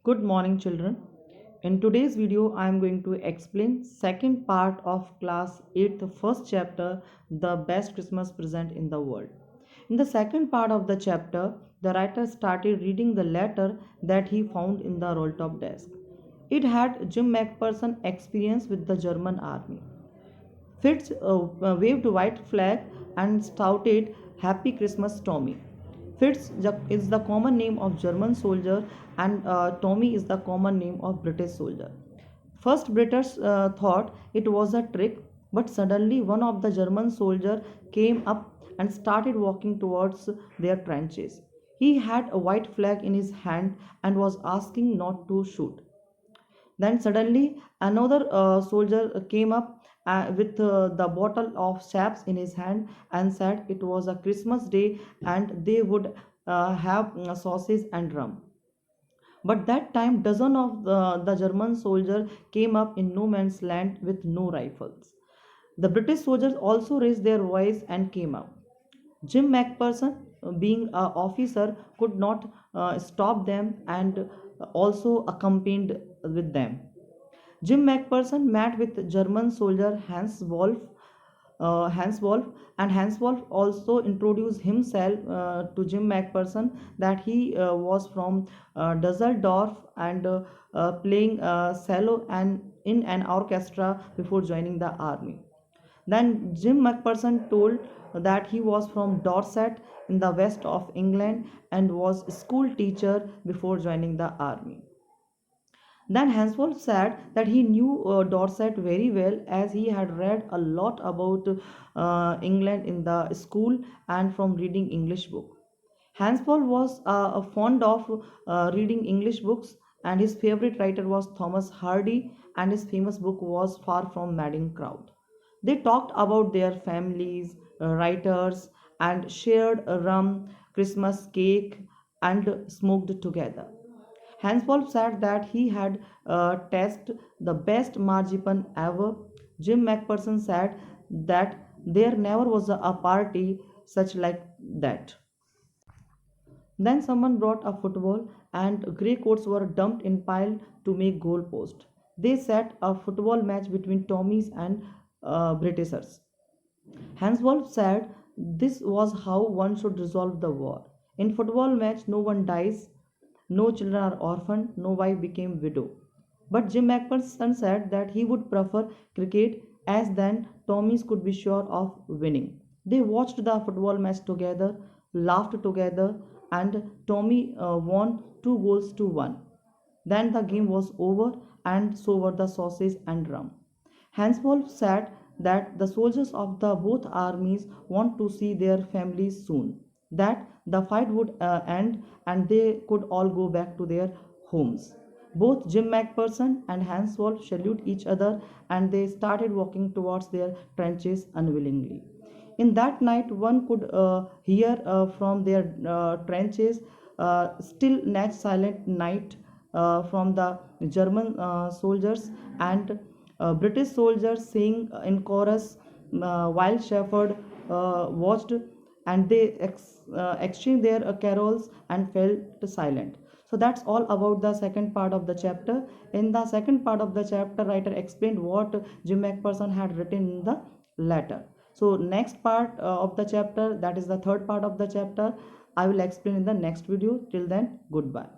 Good morning, children. In today's video, I am going to explain second part of class 8, the first chapter, The Best Christmas Present in the World. In the second part of the chapter, the writer started reading the letter that he found in the roll-top desk. It had Jim McPherson experience with the German army. Fitz waved a white flag and shouted, "Happy Christmas, Tommy." Fitz is the common name of German soldier, and Tommy is the common name of British soldier. First, British thought it was a trick, but suddenly one of the German soldier came up and started walking towards their trenches. He had a white flag in his hand and was asking not to shoot. Then suddenly another soldier came up with the bottle of chaps in his hand and said it was a Christmas day and they would have sausage and rum. But that time, dozen of the German soldiers came up in no man's land with no rifles. The British soldiers also raised their voice and came up. Jim McPherson, being an officer, could not stop them and also accompanied with them. Jim McPherson met with German soldier Hans Wolf, and Hans Wolf also introduced himself to Jim McPherson that he was from Dusseldorf and playing cello and in an orchestra before joining the army. Then Jim McPherson told that he was from Dorset in the west of England and was a school teacher before joining the army. Then Hanswolf said that he knew Dorset very well as he had read a lot about England in the school and from reading English book. Hanswolf was fond of reading English books, and his favorite writer was Thomas Hardy, and his famous book was Far from Madding Crowd. They talked about their families, writers, and shared a rum, Christmas cake, and smoked together. Hanswolf said that he had tasted the best marzipan ever. Jim McPherson said that there never was a party such like that. Then someone brought a football and grey coats were dumped in pile to make goal post. They set a football match between Tommies and Britishers. Hanswolf said this was how one should resolve the war. In football match, no one dies, no children are orphaned, no wife became widow. But Jim McPherson said that he would prefer cricket as then Tommies could be sure of winning. They watched the football match together, laughed together, and Tommy won 2 goals to 1. Then the game was over, and so were the sausage and rum. Hanswolf said that the soldiers of the both armies want to see their families soon, that the fight would end and they could all go back to their homes. Both Jim McPherson and Hanswolf salute each other and they started walking towards their trenches unwillingly. In that night, one could hear from their trenches, still night, silent night from the German soldiers and British soldiers sing in chorus while Shepherd watched and they exchanged their carols and felt silent. So that's all about the second part of the chapter. In the second part of the chapter, writer explained what Jim McPherson had written in the letter. So next part of the chapter, that is the third part of the chapter, I will explain in the next video. Till then, goodbye.